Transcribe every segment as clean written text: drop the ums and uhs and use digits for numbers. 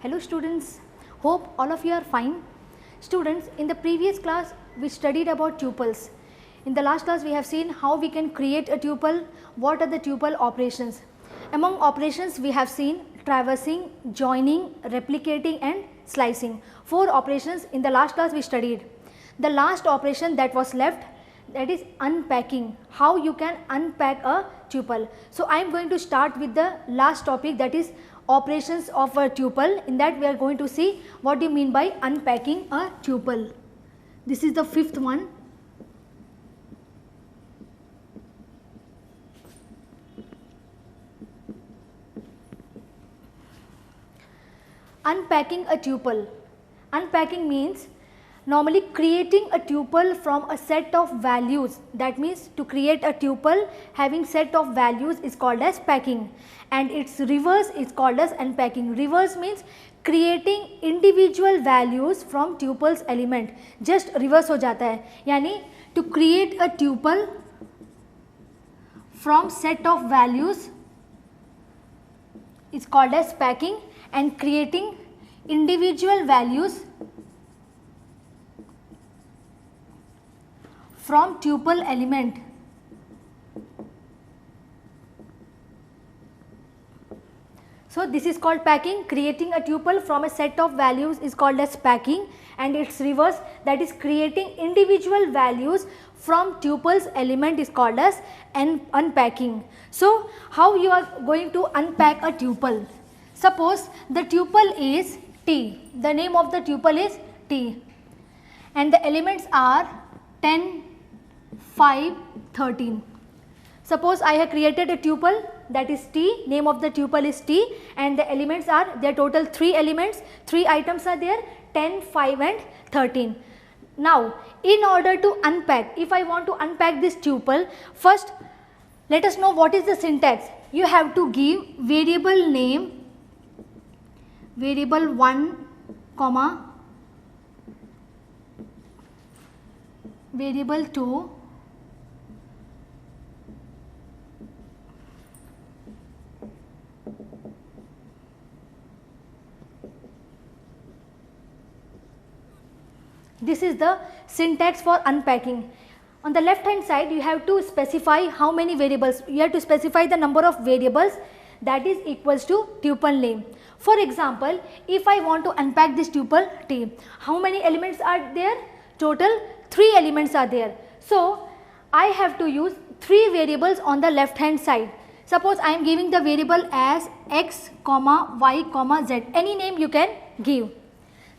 Hello students, hope all of you are fine. Students, in the previous class we studied about tuples. In the last class we have seen how we can create a tuple, what are the tuple operations. Among operations we have seen traversing, joining, replicating and slicing. 4 operations in the last class we studied. The last operation that was left, that is unpacking, how you can unpack a tuple. So I am going to start with the last topic, that is operations of a tuple. In that we are going to see what do you mean by unpacking a tuple. This is the 5th one. Unpacking a tuple. Unpacking means normally creating a tuple from a set of values. That means to create a tuple having set of values is called as packing, and its reverse is called as unpacking. Reverse means creating individual values from tuples element. Just reverse हो जाता है, यानी to create a tuple from set of values is called as packing, and creating individual values from tuple element so this is called packing. Creating a tuple from a set of values is called as packing, and its reverse, that is creating individual values from tuples element, is called as unpacking. So how you are going to unpack a tuple? Suppose the tuple is T, the name of the tuple is T, and the elements are 10, 5, 13. Suppose I have created a tuple that is T, name of the tuple is T, and the elements are, there total 3 elements, 3 items are there, 10, 5 and 13. Now in order to unpack, if I want to unpack this tuple, first let us know what is the syntax. You have to give variable name, variable 1, variable 2, this is the syntax for unpacking. On the left hand side you have to specify how many variables, you have to specify the number of variables that is equals to tuple name. For example, if I want to unpack this tuple T, how many elements are there? Total 3 elements are there. So I have to use 3 variables on the left hand side. Suppose I am giving the variable as x, y, z, any name you can give,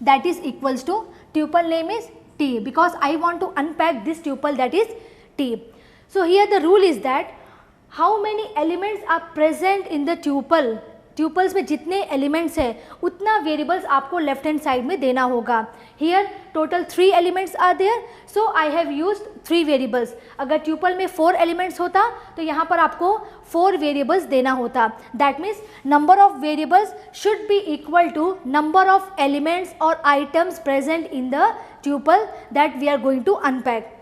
that is equals to tuple name is T, because I want to unpack this tuple, that is T. So here the rule is that how many elements are present in the tuple, tuples में जितने elements हैं उतना variables आपको left hand side में देना होगा. Here total 3 elements are there, so I have used 3 variables. अगर tuple में 4 एलिमेंट्स होता तो यहाँ पर आपको 4 वेरिएबल्स देना होता. That means number of variables should be equal to number of elements और items present in the tuple that we are going to unpack.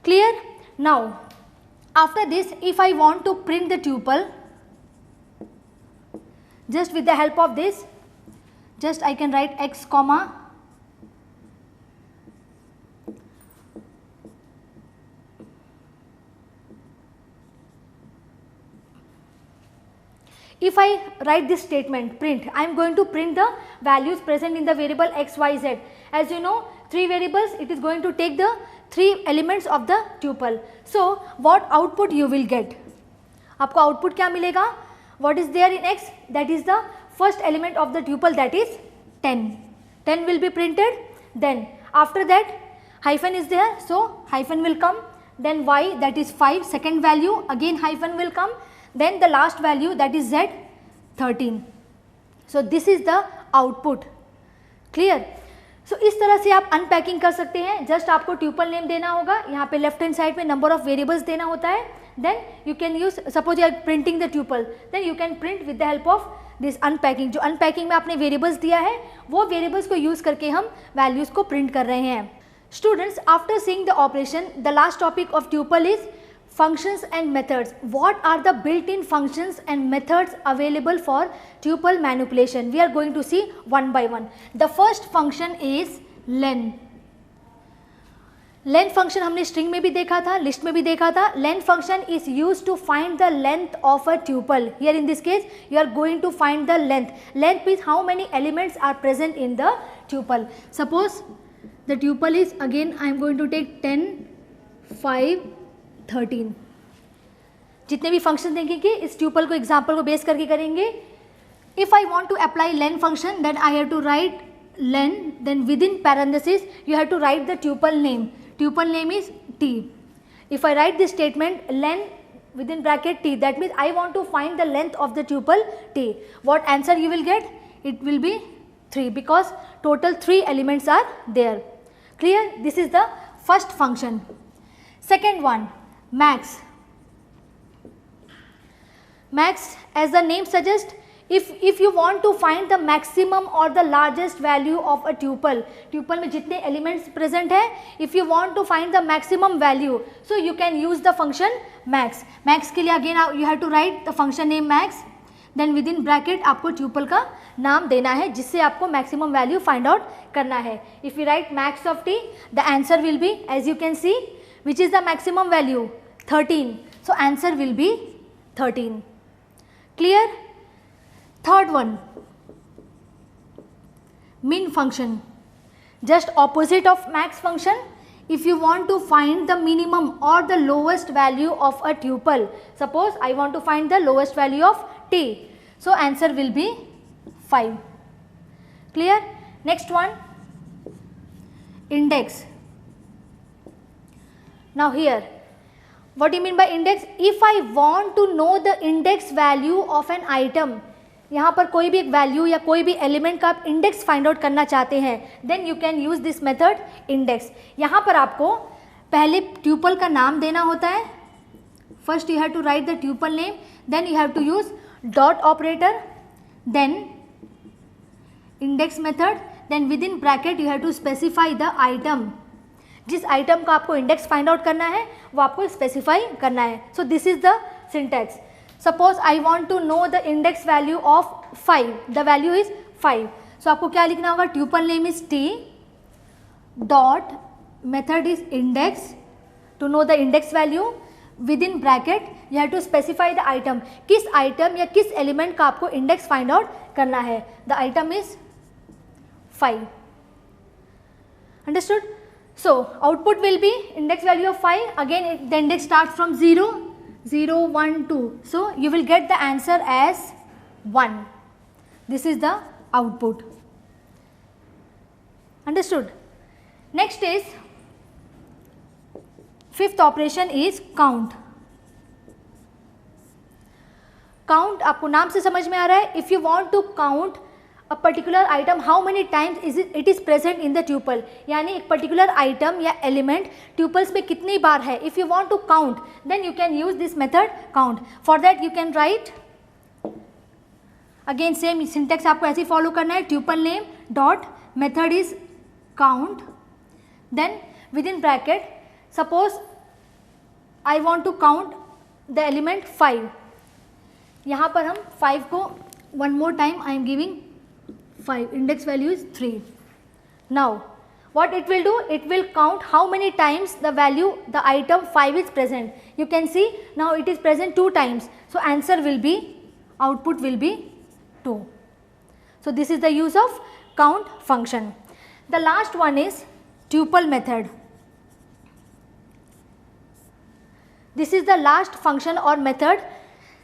Clear? Now after this if I want to print the tuple, just with the help of this, just I can write x comma if I write this statement print, I am going to print the values present in the variable x, y, z. As you know 3 variables, it is going to take the 3 elements of the tuple. So what output you will get? आपको output क्या मिलेगा? What is there in x? That is the first element of the tuple, that is 10. 10 will be printed. Then after that hyphen is there, so hyphen will come. Then y, that is 5, second value, again hyphen will come. Then the last value, that is z, 13. So this is the output. Clear? सो इस तरह से आप unpacking कर सकते हैं. Just आपको tuple name देना होगा, यहाँ पे लेफ्ट हैंड साइड में नंबर ऑफ वेरिएबल्स देना होता है. Then you can use, suppose you are printing the tuple, then you can print with the help of this unpacking. जो अनपैकिंग में आपने वेरिएबल्स दिया है वो वेरिएबल्स को यूज करके हम वैल्यूज को प्रिंट कर रहे हैं. Students, after seeing the operation, the last topic of tuple is functions and methods. What are the built-in functions and methods available for tuple manipulation? We are going to see one by one. The first function is len. Length function हमने string में भी देखा था, list में भी देखा था. Length function is use to find the length of a tuple. Here in this case you are going to find the length. Length means how many elements are present in the tuple. Suppose the tuple is, again I am going to take 10, 5, 13. जितने भी function देखेंगे इस tuple को example को base करके करेंगे. If I want to apply len function, then I have to write len, then within parenthesis you have to write the tuple name. Tuple name is t. If I write this statement len within bracket t, that means I want to find the length of the tuple t. What answer you will get? It will be 3 because total 3 elements are there. Clear? This is the first function. Second one, max. Max, as the name suggests, if you want to find the maximum or the largest value of a tuple, tuple में जितने elements present है, if you want to find the maximum value, so you can use the function max. Max के लिए again you have to write the function name max, then within bracket आपको tuple का नाम देना है जिससे आपको maximum value find out करना है. If you write max of t, the answer will be, as you can see, which is the maximum value? 13. So answer will be 13. Clear? Third one, min function, just opposite of max function. If you want to find the minimum or the lowest value of a tuple, suppose I want to find the lowest value of t, so answer will be 5. Clear? Next one, index. Now here, what do you mean by index? If I want to know the index value of an item, यहाँ पर कोई भी एक value या कोई भी element का आप इंडेक्स फाइंड आउट करना चाहते हैं, then you can use this method index. यहाँ पर आपको पहले ट्यूपल का नाम देना होता है. First you have to write the tuple name, then you have to use dot operator, then index method, then within bracket you have to specify the item. जिस आइटम का आपको इंडेक्स फाइंड आउट करना है वो आपको specify करना है. सो this is the syntax. Suppose I want to know the index value of 5. The value is 5. So आपको क्या लिखना होगा? Tuple name is t, dot method is index. To know the index value, within bracket you have to specify the item. किस item या किस element का आपको index find out करना है? The item is 5. Understood? So output will be index value of 5. Again the index starts from 0. 0, 1, 2. So you will get the answer as 1. This is the output. Understood? Next is, fifth operation is count. Count आपको नाम से समझ में आ रहा है. If you want to count a particular item, how many times it is present in the tuple, यानी एक particular item या element tuples में कितनी बार है. If you want to count, then you can use this method count. For that you can write, again same syntax आपको ऐसे follow करना है. tuple name dot method is count, then within bracket suppose I want to count the element 5. यहाँ पर हम 5 को one more time I am giving 5, index value is 3. Now what it will do, it will count how many times the value, the item 5 is present. You can see now it is present 2 times, so answer will be, output will be 2. So this is the use of count function. The last one is tuple method. This is the last function or method,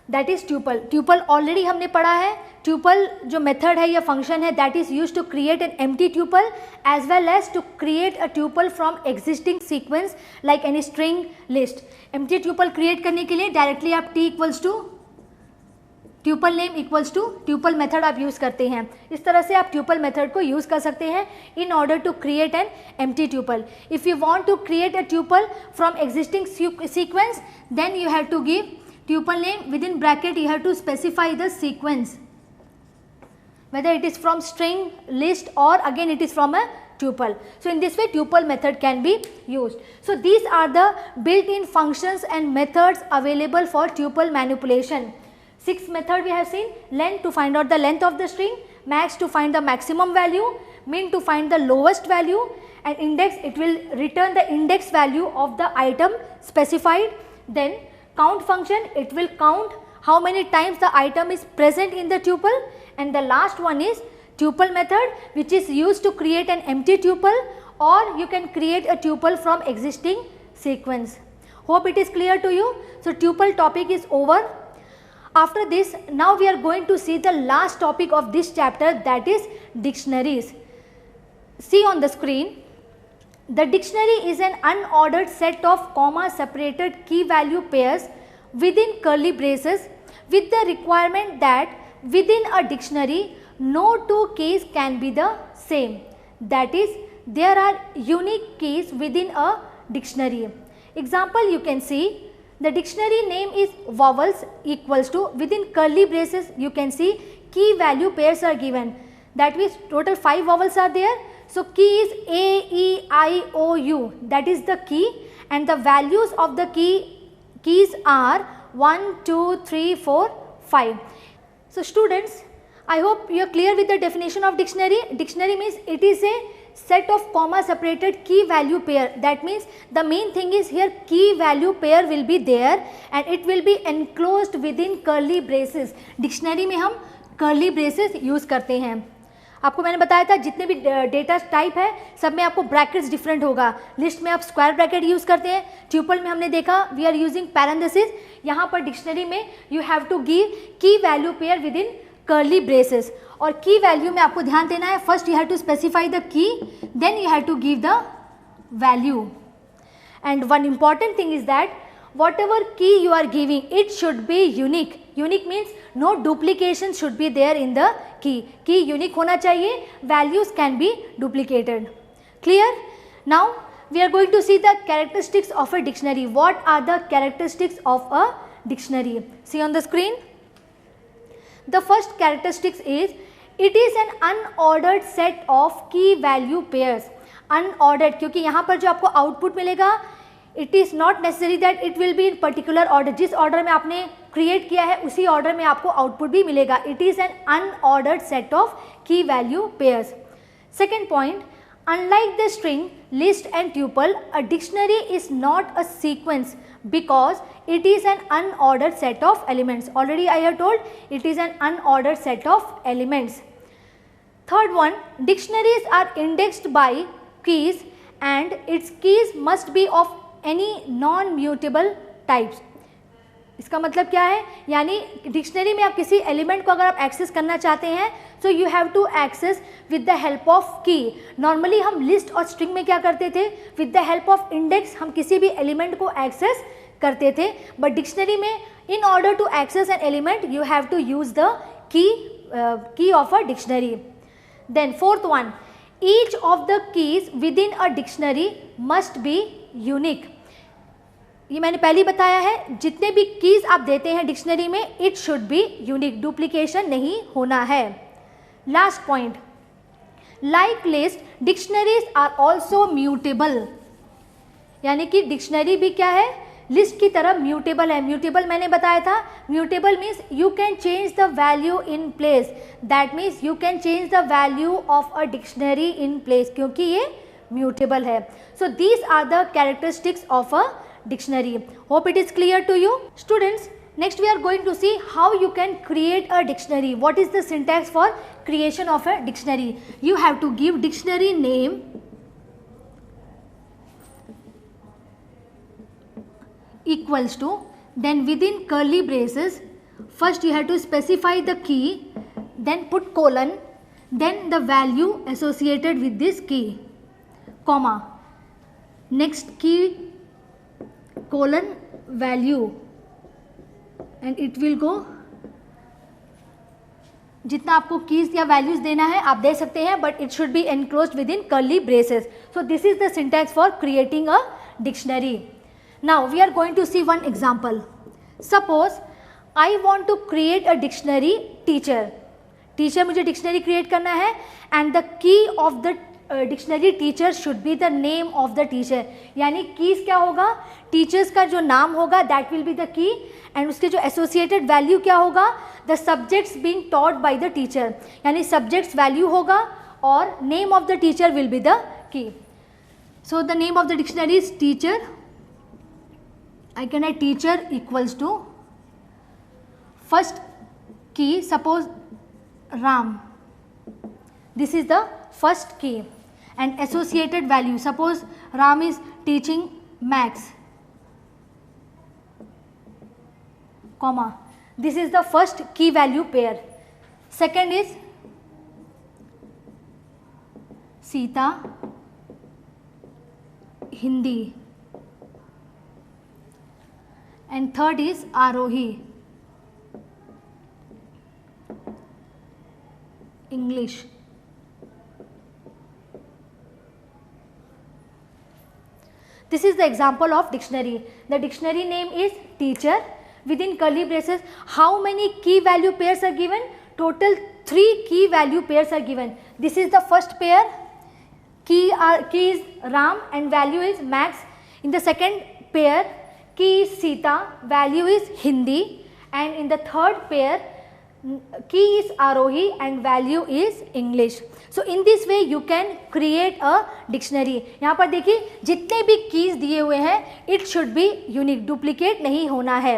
that is tuple. tuple already हमने पढ़ा है. tuple जो method है या function है, that is used to create an empty tuple as well as to create a tuple from existing sequence like any string, list. empty tuple create करने के लिए directly आप t equals to tuple name equals to tuple method आप use करते हैं. इस तरह से आप tuple method को use कर सकते हैं in order to create an empty tuple. If you want to create a tuple from existing sequence, then you have to give tuple name, within bracket you have to specify the sequence, whether it is from string, list or again it is from a tuple. So in this way tuple method can be used. So these are the built-in functions and methods available for tuple manipulation. 6 method we have seen: length to find out the length of the string, max to find the maximum value, min to find the lowest value, and index, it will return the index value of the item specified. Then count function, it will count how many times the item is present in the tuple. And the last one is tuple method, which is used to create an empty tuple, or you can create a tuple from existing sequence. Hope it is clear to you. So tuple topic is over. After this, now we are going to see the last topic of this chapter, that is dictionaries. See on the screen, the dictionary is an unordered set of comma separated key value pairs within curly braces, with the requirement that within a dictionary no two keys can be the same. That is, there are unique keys within a dictionary. Example you can see, the dictionary name is vowels equals to, within curly braces you can see key value pairs are given. That means total 5 vowels are there. So key is A, E, I, O, U, that is the key, and the values of the keys are 1, 2, 3, 4, 5. So students, I hope you are clear with the definition of dictionary. Dictionary means it is a set of comma separated key value pair. That means the main thing is here key value pair will be there and it will be enclosed within curly braces. Dictionary में हम curly braces use करते हैं. आपको मैंने बताया था जितने भी डेटा टाइप है सब में आपको ब्रैकेट्स डिफरेंट होगा. लिस्ट में आप स्क्वायर ब्रैकेट यूज़ करते हैं, ट्यूपल में हमने देखा वी आर यूजिंग पैरेंथेसिस. यहाँ पर डिक्शनरी में you have to give key value pair within curly braces. और की वैल्यू में आपको ध्यान देना है, first you have to specify the key, then you have to give the value. And one important thing is that whatever key you are giving, it should be unique. Unique means no duplication should be there in the key. Key unique होना चाहिए, values can be duplicated. Clear? Now we are going to see the characteristics of a dictionary. What are the characteristics of a dictionary? See on the screen. The first characteristics is it is an unordered set of key value pairs. Unordered क्योंकि यहाँ पर जो आपको output मिलेगा it is not necessary that it will be in particular order. जिस order में आपने create किया है उसी ऑर्डर में आपको आउटपुट भी मिलेगा. It is an unordered set of key value pairs. Second point, unlike the string, list and tuple, a dictionary is not a sequence because it is an unordered set of elements. Already I have told it is an unordered set of elements. Third one, dictionaries are indexed by keys and its keys must be of any non-mutable types. इसका मतलब क्या है, यानी dictionary में आप किसी element को अगर आप एक्सेस करना चाहते हैं तो you have to access with the help of key. Normally हम लिस्ट और स्ट्रिंग में क्या करते थे, with the help of index हम किसी भी एलिमेंट को एक्सेस करते थे. बट डिक्शनरी में in order to access an element you have to use the key of a dictionary. Then fourth one, each of the keys within a dictionary must be unique. ये मैंने पहले ही बताया है, जितने भी keys आप देते हैं डिक्शनरी में it should be unique, duplication नहीं होना है. Last point, like list dictionaries are also mutable. यानी कि डिक्शनरी भी क्या है, लिस्ट की तरह म्यूटेबल है. म्यूटेबल मैंने बताया था, mutable means you can change the value in place. That means you can change the value of a dictionary in place, क्योंकि ये म्यूटेबल है. So these are the characteristics of a dictionary. Hope it is clear to you. Students, next we are going to see how you can create a dictionary. What is the syntax for creation of a dictionary? You have to give dictionary name equals to, then within curly braces first you have to specify the key, then put colon, then the value associated with this key, comma, next key colon value, and it will go. जितना आपको keys या values देना है आप दे सकते हैं, but it should be enclosed within curly braces. So this is the syntax for creating a dictionary. Now we are going to see one example. Suppose I want to create a dictionary teacher. Teacher मुझे dictionary create करना है and the key of the dictionary teacher should be the name of the teacher, यानी keys क्या होगा, teachers का जो नाम होगा that will be the key, and उसके जो एसोसिएटेड वैल्यू क्या होगा, the subjects being taught by the teacher, यानी सब्जेक्ट्स वैल्यू होगा और name of the teacher will be the key. So the name of the dictionary is teacher. I can write teacher equals to first key, suppose Ram, this is the first key, and associated value, suppose Ram is teaching Max, comma, this is the first key value pair. Second is Sita, Hindi, and third is Arohi, English. This is the example of dictionary. The dictionary name is teacher. Within curly braces, how many key value pairs are given? Total 3 key value pairs are given. This is the first pair, key is Ram and value is Max. In the second pair, key is Sita, value is Hindi, and in the third pair key is Arohi and value is English. So in this way you can create a dictionary. यहाँ पर देखिए जितने भी keys दिए हुए हैं it should be unique, duplicate नहीं होना है.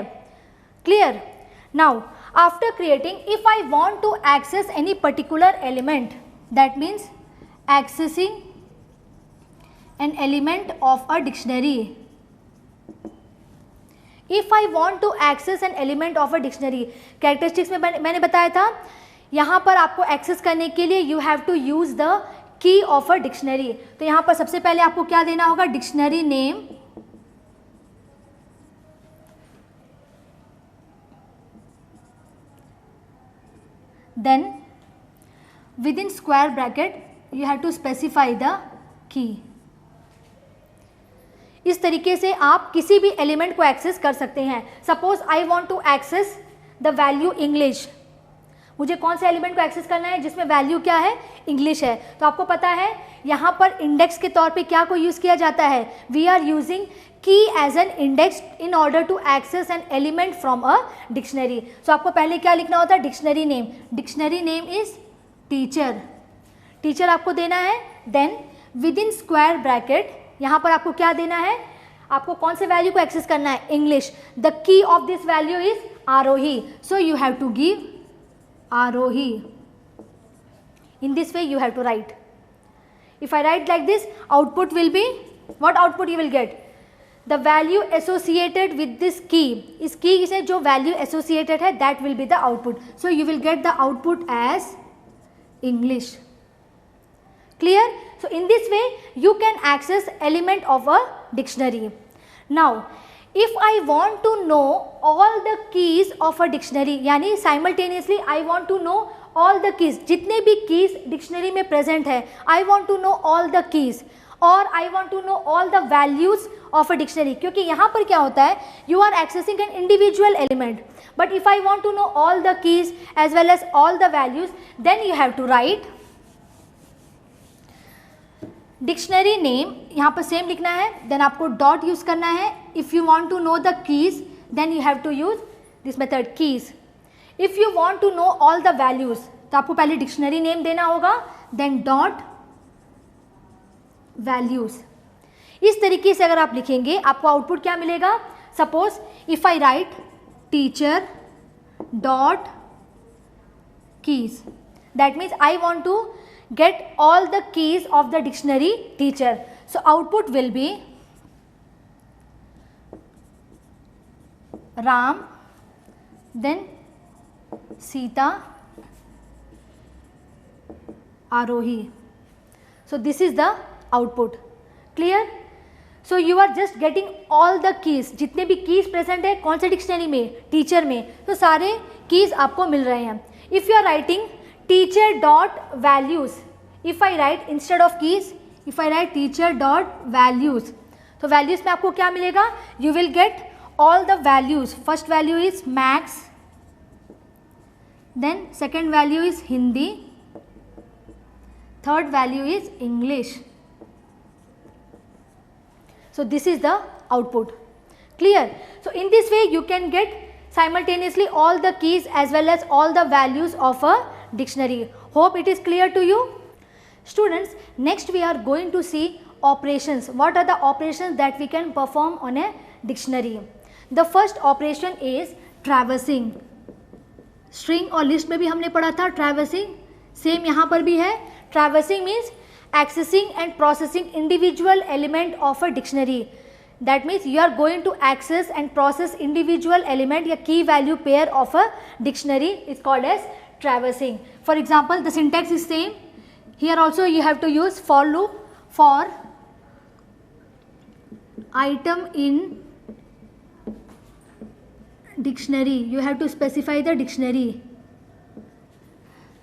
Clear? Now after creating, if I want to access any particular element, that means accessing an element of a dictionary. If I want to access an element of a dictionary, characteristics में मैंने बताया था यहाँ पर आपको access करने के लिए you have to use the key of a dictionary. तो यहाँ पर सबसे पहले आपको क्या देना होगा, dictionary name, then within square bracket you have to specify the key. इस तरीके से आप किसी भी एलिमेंट को एक्सेस कर सकते हैं. Suppose I want to access the value English, मुझे कौन से एलिमेंट को एक्सेस करना है जिसमें वैल्यू क्या है, इंग्लिश है. तो आपको पता है यहाँ पर इंडेक्स के तौर पे क्या को यूज़ किया जाता है, we are using key as an index in order to access an element from a dictionary. So आपको पहले क्या लिखना होता है, dictionary name. Dictionary name is teacher, teacher आपको देना है. Then within square bracket यहाँ पर आपको क्या देना है, आपको कौन से वैल्यू को एक्सेस करना है, English. The key of this value is Aarohi, so you have to give Aarohi. In this way you have to write. If I write like this, output will be, what output you will get? The value associated with this key, इस key से जो value associated है that will be the output. So you will get the output as English. Clear? So in this way you can access element of a dictionary. Now if I want to know all the keys of a dictionary, यानी simultaneously I want to know all the keys, जितने भी keys dictionary में present है, I want to know all the keys, और I want to know all the values of a dictionary. क्योंकि यहाँ पर क्या होता है, you are accessing an individual element, but if I want to know all the keys as well as all the values, then you have to write dictionary name, यहाँ पर same लिखना है, देन आपको डॉट यूज करना है. If you want to know the keys then you have to use this method keys. If you want to know all the values तो आपको पहले डिक्शनरी नेम देना होगा, देन डॉट वैल्यूज. इस तरीके से अगर आप लिखेंगे आपको आउटपुट क्या मिलेगा. Suppose if I write teacher dot keys, that means I want to get all the keys of the dictionary teacher. So output will be Ram, then Sita, Arohi. So this is the output. Clear? So you are just getting all the keys, जितने भी keys present है कौन से dictionary में, teacher में, तो सारे keys आपको मिल रहे हैं. If you are writing teacher dot values, if I write instead of keys, if I write teacher dot values, तो values में आपको क्या मिलेगा, you will get all the values. First value is Max, then second value is Hindi, third value is English. So this is the output. Clear? So in this way you can get simultaneously all the keys as well as all the values of a dictionary. Hope it is clear to you. Students, next we are going to see operations. What are the operations that we can perform on a dictionary? The first operation is traversing. String और list में भी हमने पढ़ा था traversing, same यहाँ पर भी है. Traversing means accessing and processing individual element of a dictionary. That means you are going to access and process individual element या key value pair of a dictionary is called as traversing. For example, the syntax is same. Here also you have to use for loop. For item in dictionary, you have to specify the dictionary.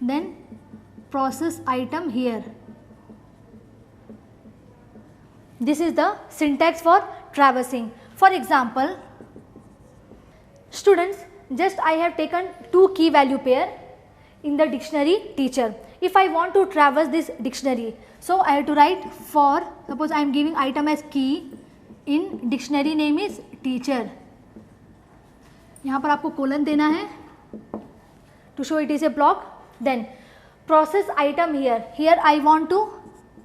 Then process item here. This is the syntax for traversing. For example, students, just I have taken two key value pair in the dictionary teacher. If I want to traverse this dictionary, so I have to write for, suppose I am giving item as key, in dictionary name is teacher. यहाँ पर आपको colon देना है to show it is a block. Then process item here. Here I want to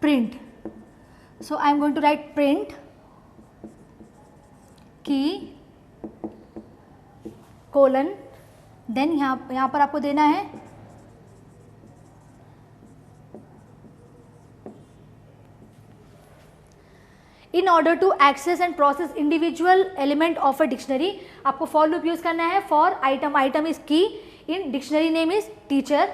print. So I am going to write print key colon. Then यहाँ पर आपको देना है in order to access and process individual element of a dictionary. आपको for loop use करना है. For item is key, in dictionary name is teacher.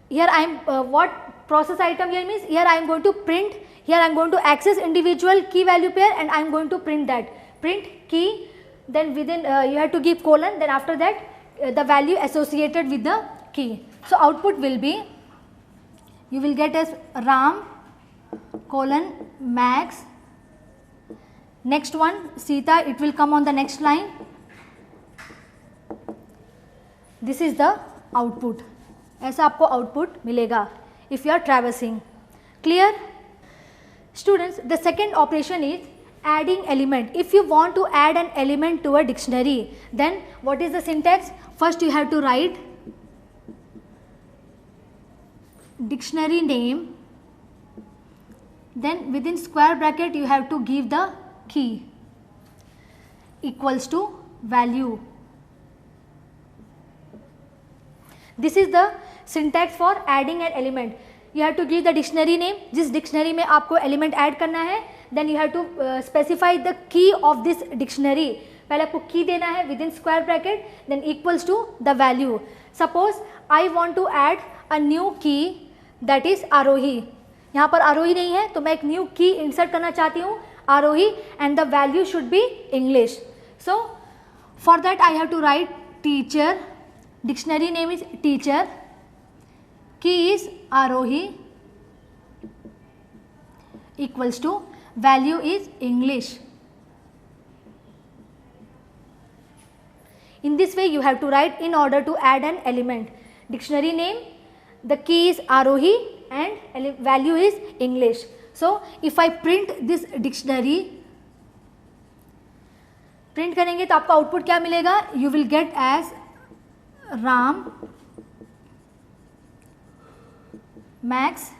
Here I am what process item here means, here I am going to print, here I am going to access individual key value pair and I am going to print that. Print key, then within you have to give colon, then after that the value associated with the key. So output will be, you will get as Ram colon Max. Next one Sita, it will come on the next line. This is the output. ऐसा आपको output मिलेगा if you are traversing. Clear? Students, the second operation is adding element. If you want to add an element to a dictionary, then what is the syntax? First you have to write dictionary name, then within square bracket you have to give the key equals to value. This is the syntax for adding an element. You have to give the dictionary name, जिस dictionary में आपको element add करना है, then you have to specify the key of this dictionary. पहले आपको key देना है within square bracket, then equals to the value. Suppose I want to add a new key that is आरोही. यहाँ पर आरोही नहीं है तो मैं एक new key insert करना चाहती हूँ आरोही and the value should be English. So for that I have to write teacher, dictionary name is teacher, key is Aarohi equals to value is English. In this way you have to write in order to add an element. Dictionary name, the key is Aarohi and value is English. So if I print this dictionary, print करेंगे तो आपका output क्या मिलेगा? You will get as Ram Max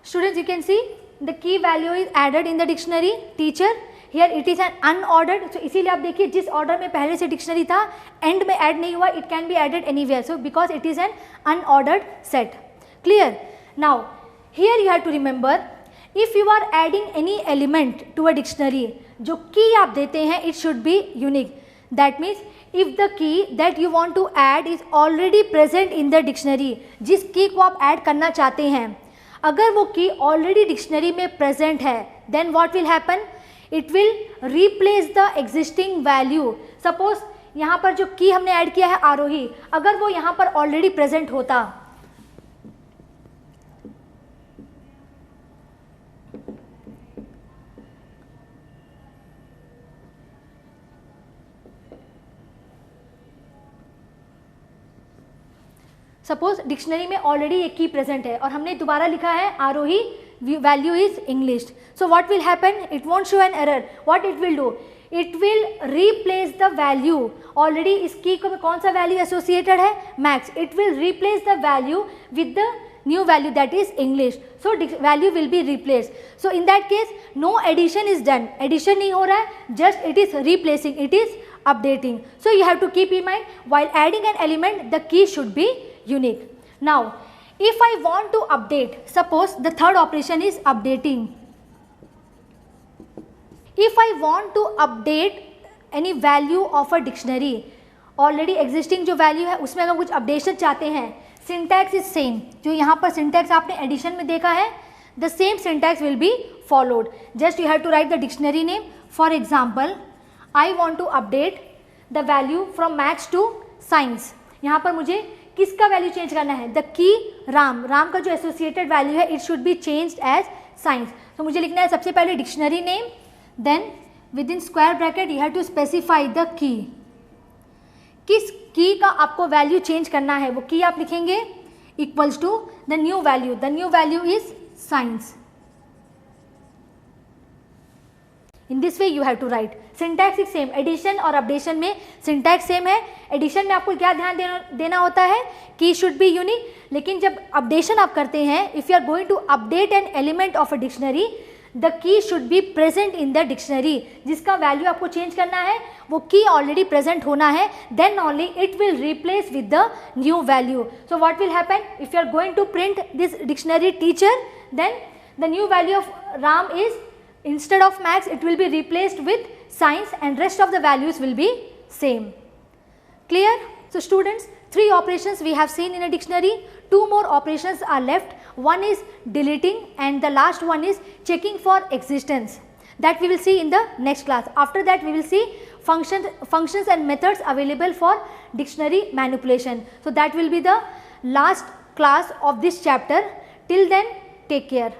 Students, you can see the key value is added in the dictionary teacher. Here it is an unordered, so इसीलिए आप देखिए जिस order में पहले से dictionary था end में add नहीं हुआ, it can be added anywhere. So because it is an unordered set. Clear? Now here you have to remember, if you are adding any element to a dictionary, जो key आप देते हैं it should be unique. That means if the key that you want to add is already present in the dictionary, जिस key को आप add करना चाहते हैं, अगर वो की ऑलरेडी डिक्शनरी में प्रेजेंट है, then what will happen, it will replace the existing value. Suppose यहाँ पर जो की हमने ऐड किया है आरोही, अगर वो यहाँ पर ऑलरेडी प्रेजेंट होता, सपोज डिक्शनरी में ऑलरेडी एक की प्रेजेंट है और हमने दोबारा लिखा है Arohi value is English, so what will happen, it won't show an error, what it will do, it will replace the value, already इस की को कौन सा वैल्यू एसोसिएटेड है, max, it will replace the value with the new value that is English, so value will be replace, so in that case no addition is done, addition नहीं हो रहा है, just it is replacing, it is updating. So you have to keep in mind while adding an element the key should be unique. Now if I want to update, suppose the third operation is updating. If I want to update any value of a dictionary, already existing जो value है उसमें अगर कुछ updation चाहते हैं, syntax is same, जो यहाँ पर syntax आपने addition में देखा है, the same syntax will be followed. Just you have to write the dictionary name. For example, I want to update the value from maths to science. यहाँ पर मुझे किसका वैल्यू चेंज करना है, द की राम, राम का जो एसोसिएटेड वैल्यू है it should be changed as science. तो मुझे लिखना है सबसे पहले dictionary name, then within square bracket you have to specify the key, किस की का आपको वैल्यू चेंज करना है, वो की आप लिखेंगे equals to the new value is science. In this way you have to write. Syntax is same. Addition और अपडेशन में syntax same है. Addition में आपको क्या ध्यान देना होता है, key should be unique. लेकिन जब अपडेशन आप करते हैं, if you are going to update an element of a dictionary, the key should be present in the dictionary. जिसका वैल्यू आपको चेंज करना है वो key already present होना है, then only it will replace with the new value. So what will happen if you are going to print this dictionary teacher, then the new value of Ram is, instead of max it will be replaced with science and rest of the values will be same. Clear? So students, 3 operations we have seen in a dictionary, 2 more operations are left. One is deleting and the last one is checking for existence, that we will see in the next class. After that we will see functions and methods available for dictionary manipulation. So that will be the last class of this chapter. Till then, take care.